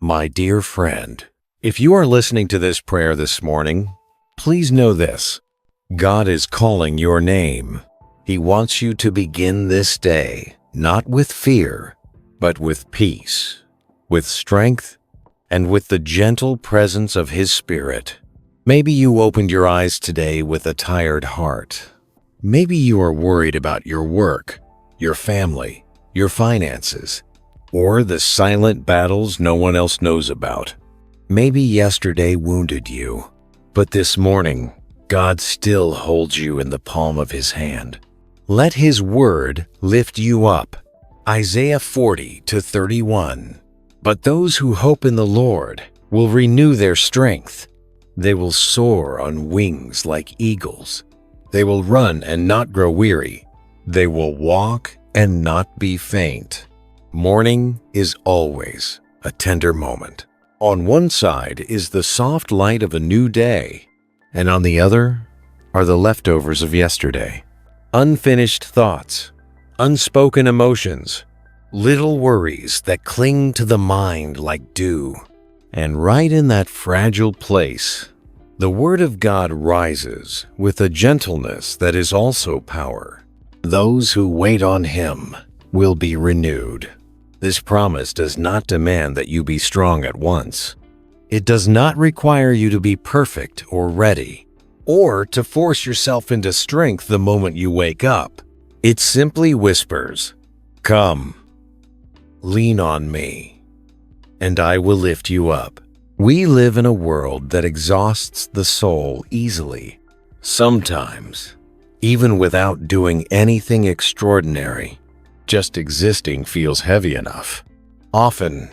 My dear friend, if you are listening to this prayer this morning, please know this: God is calling your name. He wants you to begin this day, not with fear, but with peace, with strength, and with the gentle presence of His Spirit. Maybe you opened your eyes today with a tired heart. Maybe you are worried about your work, your family, your finances, or the silent battles no one else knows about. Maybe yesterday wounded you, but this morning, God still holds you in the palm of His hand. Let His word lift you up. Isaiah 40:31. But those who hope in the Lord will renew their strength. They will soar on wings like eagles. They will run and not grow weary. They will walk and not be faint. Morning is always a tender moment. On one side is the soft light of a new day, and on the other are the leftovers of yesterday. Unfinished thoughts, unspoken emotions, little worries that cling to the mind like dew. And right in that fragile place, the Word of God rises with a gentleness that is also power. Those who wait on Him will be renewed. This promise does not demand that you be strong at once. It does not require you to be perfect or ready, or to force yourself into strength the moment you wake up. It simply whispers, "Come, lean on me, and I will lift you up." We live in a world that exhausts the soul easily. Sometimes, even without doing anything extraordinary, just existing feels heavy enough. Often,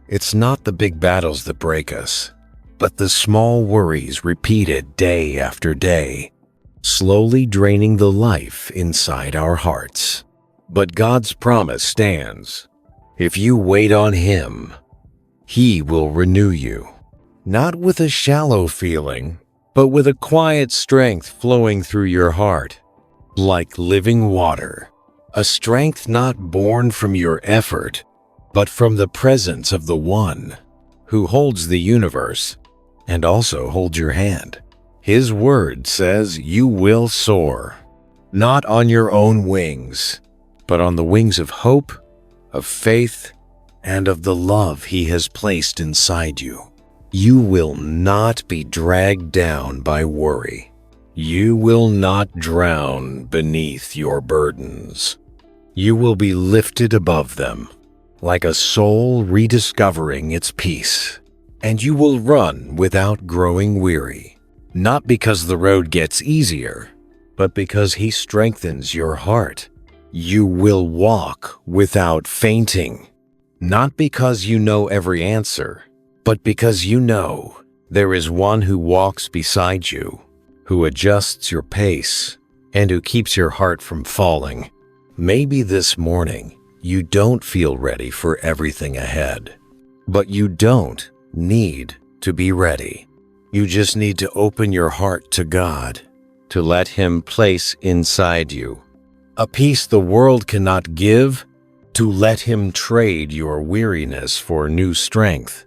it's not the big battles that break us, but the small worries repeated day after day, slowly draining the life inside our hearts. But God's promise stands. If you wait on Him, He will renew you, not with a shallow feeling, but with a quiet strength flowing through your heart, like living water. A strength not born from your effort, but from the presence of the One who holds the universe and also holds your hand. His word says you will soar, not on your own wings, but on the wings of hope, of faith, and of the love He has placed inside you. You will not be dragged down by worry. You will not drown beneath your burdens. You will be lifted above them, like a soul rediscovering its peace. And you will run without growing weary, not because the road gets easier, but because He strengthens your heart. You will walk without fainting, not because you know every answer, but because you know there is one who walks beside you, who adjusts your pace, and who keeps your heart from falling. Maybe this morning you don't feel ready for everything ahead, but you don't need to be ready. You just need to open your heart to God, to let Him place inside you a peace the world cannot give, to let Him trade your weariness for new strength,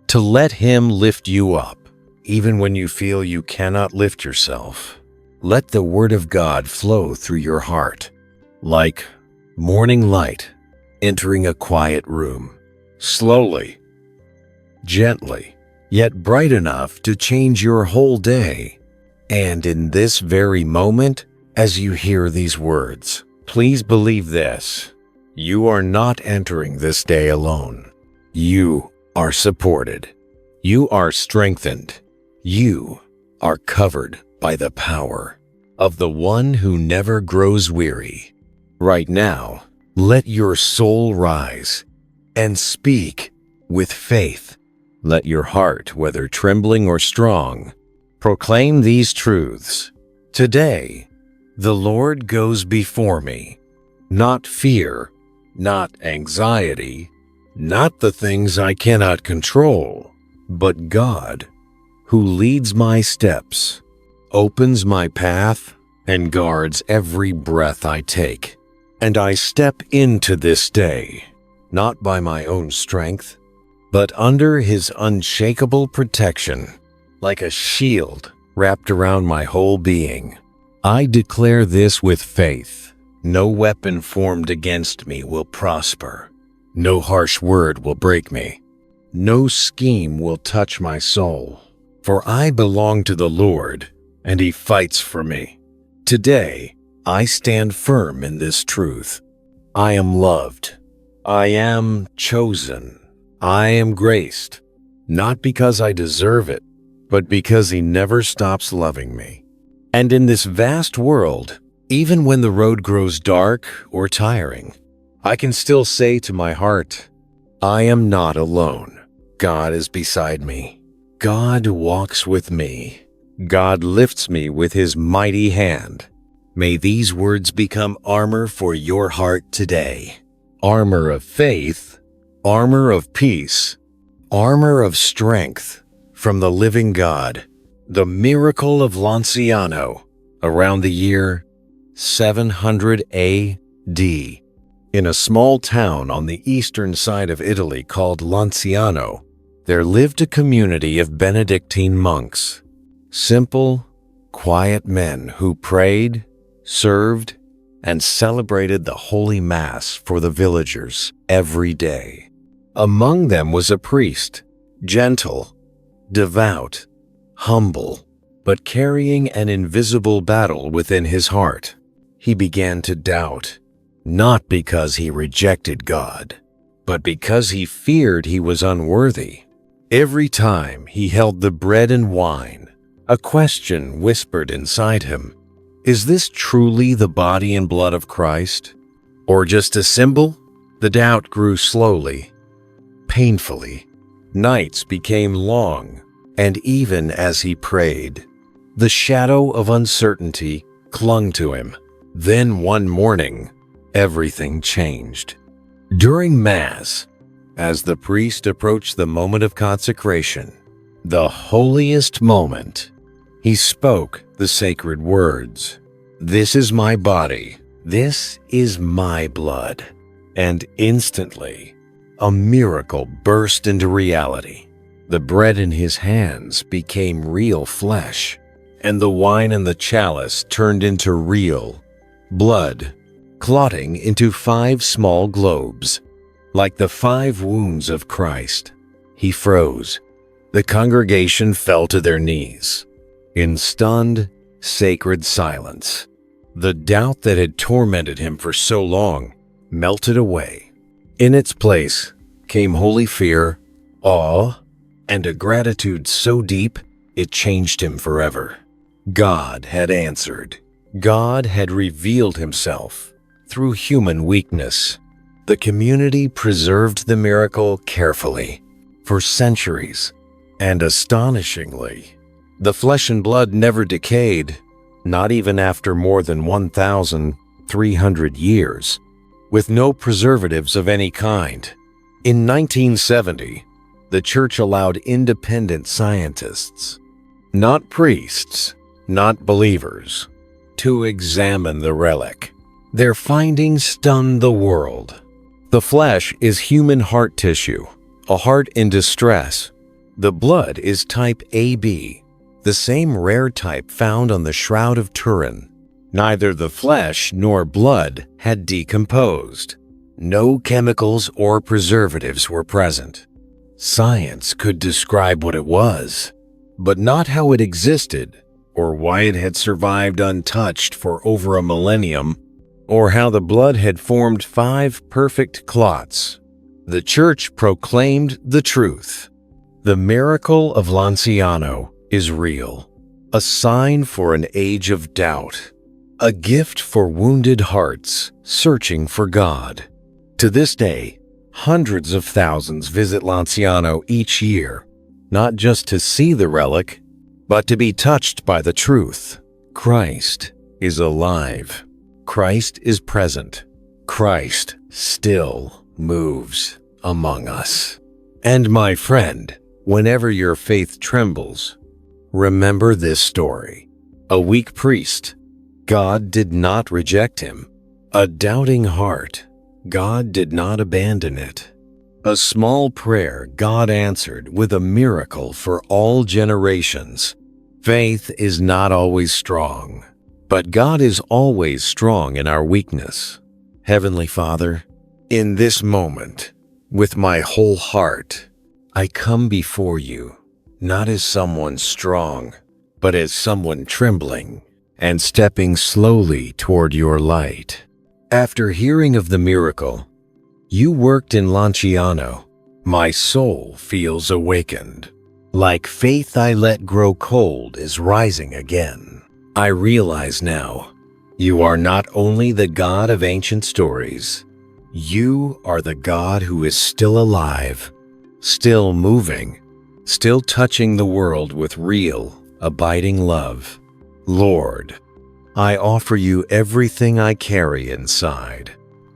to let Him lift you up even when you feel you cannot lift yourself. Let the Word of God flow through your heart, like morning light entering a quiet room, slowly, gently, yet bright enough to change your whole day. And in this very moment, as you hear these words, please believe this: you are not entering this day alone. You are supported. You are strengthened. You are covered by the power of the One who never grows weary. Right now, let your soul rise and speak with faith. Let your heart, whether trembling or strong, proclaim these truths. Today, the Lord goes before me. Not fear, not anxiety, not the things I cannot control, but God, who leads my steps, opens my path, and guards every breath I take. And I step into this day, not by my own strength, but under his unshakable protection, like a shield wrapped around my whole being, I declare this with faith. No weapon formed against me will prosper. No harsh word will break me. No scheme will touch my soul. For I belong to the Lord, and He fights for me. Today, I stand firm in this truth. I am loved. I am chosen. I am graced, not because I deserve it, but because He never stops loving me. And in this vast world, even when the road grows dark or tiring, I can still say to my heart, I am not alone. God is beside me. God walks with me. God lifts me with His mighty hand. May these words become armor for your heart today. Armor of faith, armor of peace, armor of strength from the living God, the miracle of Lanciano, around the year 700 A.D. In a small town on the eastern side of Italy called Lanciano, there lived a community of Benedictine monks, simple, quiet men who prayed, served, and celebrated the Holy Mass for the villagers every day. Among them was a priest, gentle, devout, humble, but carrying an invisible battle within his heart. He began to doubt, not because he rejected God, but because he feared he was unworthy. Every time he held the bread and wine, a question whispered inside him. Is this truly the body and blood of Christ? Or just a symbol? The doubt grew slowly, painfully. Nights became long, and even as he prayed, the shadow of uncertainty clung to him. Then one morning, everything changed. During Mass, as the priest approached the moment of consecration, the holiest moment, he spoke the sacred words, "This is my body, this is my blood." And instantly, a miracle burst into reality. The bread in his hands became real flesh, and the wine in the chalice turned into real blood, clotting into 5 small globes, like the 5 wounds of Christ. He froze. The congregation fell to their knees in stunned, sacred silence. The doubt that had tormented him for so long melted away. In its place came holy fear, awe, and a gratitude so deep it changed him forever. God had answered. God had revealed Himself through human weakness. The community preserved the miracle carefully for centuries, and astonishingly, the flesh and blood never decayed, not even after more than 1,300 years, with no preservatives of any kind. In 1970, the Church allowed independent scientists, not priests, not believers, to examine the relic. Their findings stunned the world. The flesh is human heart tissue, a heart in distress. The blood is type AB, the same rare type found on the Shroud of Turin. Neither the flesh nor blood had decomposed. No chemicals or preservatives were present. Science could describe what it was, but not how it existed, or why it had survived untouched for over a millennium, or how the blood had formed 5 perfect clots. The Church proclaimed the truth. The miracle of Lanciano is real, a sign for an age of doubt, a gift for wounded hearts searching for God. To this day, hundreds of thousands visit Lanciano each year, not just to see the relic, but to be touched by the truth. Christ is alive. Christ is present. Christ still moves among us. And my friend, whenever your faith trembles, remember this story. A weak priest, God did not reject him. A doubting heart, God did not abandon it. A small prayer God answered with a miracle for all generations. Faith is not always strong, but God is always strong in our weakness. Heavenly Father, in this moment, with my whole heart, I come before you, not as someone strong, but as someone trembling and stepping slowly toward your light. After hearing of the miracle you worked in Lanciano, my soul feels awakened. Like faith I let grow cold is rising again. I realize now, you are not only the God of ancient stories, you are the God who is still alive, still moving, still touching the world with real, abiding love. Lord, I offer you everything I carry inside.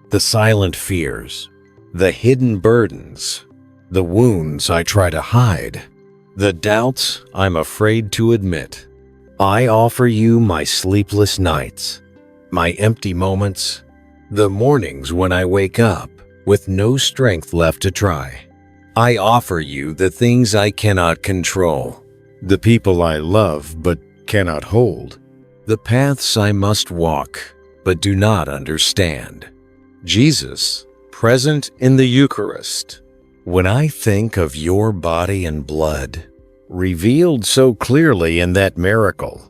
The silent fears, the hidden burdens, the wounds I try to hide, the doubts I'm afraid to admit. I offer you my sleepless nights, my empty moments, the mornings when I wake up with no strength left to try. I offer you the things I cannot control, the people I love but cannot hold, the paths I must walk but do not understand. Jesus, present in the Eucharist, when I think of your body and blood, revealed so clearly in that miracle,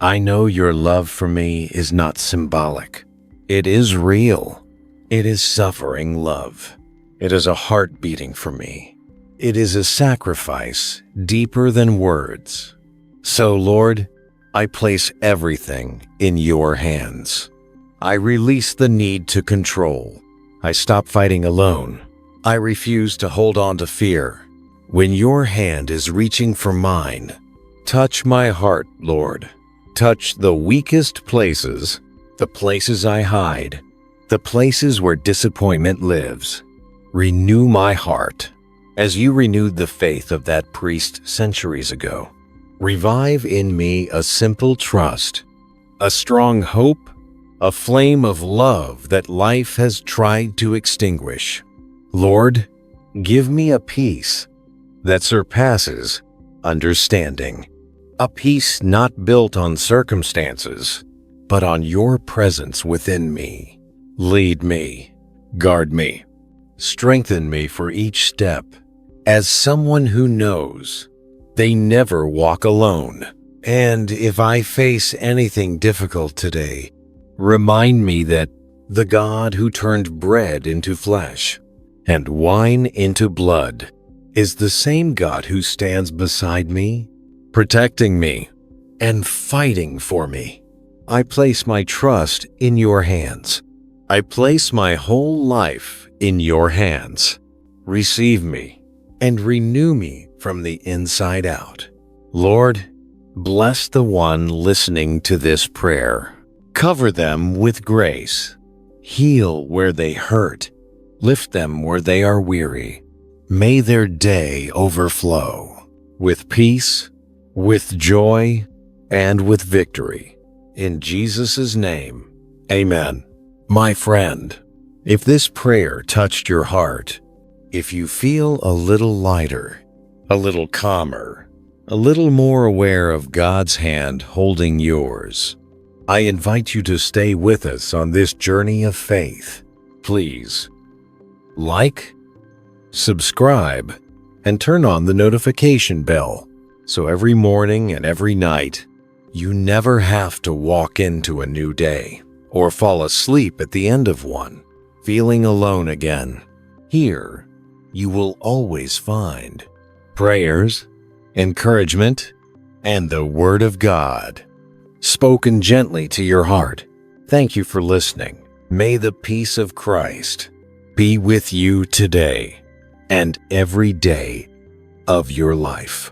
I know your love for me is not symbolic. It is real. It is suffering love. It is a heart beating for me. It is a sacrifice deeper than words. So, Lord, I place everything in your hands. I release the need to control. I stop fighting alone. I refuse to hold on to fear. When your hand is reaching for mine, touch my heart, Lord. Touch the weakest places, the places I hide, the places where disappointment lives. Renew my heart, as you renewed the faith of that priest centuries ago. Revive in me a simple trust, a strong hope, a flame of love that life has tried to extinguish. Lord, give me a peace that surpasses understanding, a peace not built on circumstances, but on your presence within me. Lead me, guard me, strengthen me for each step, as someone who knows they never walk alone. And if I face anything difficult today, remind me that the God who turned bread into flesh and wine into blood is the same God who stands beside me, protecting me and fighting for me. I place my trust in your hands. I place my whole life in your hands. Receive me and renew me from the inside out. Lord, bless the one listening to this prayer. Cover them with grace. Heal where they hurt. Lift them where they are weary. May their day overflow with peace, with joy, and with victory. In Jesus' name, amen. My friend, if this prayer touched your heart, if you feel a little lighter, a little calmer, a little more aware of God's hand holding yours, I invite you to stay with us on this journey of faith. Please, like, subscribe, and turn on the notification bell so every morning and every night you never have to walk into a new day or fall asleep at the end of one, feeling alone again. Here, you will always find prayers, encouragement, and the Word of God, spoken gently to your heart. Thank you for listening. May the peace of Christ be with you today and every day of your life.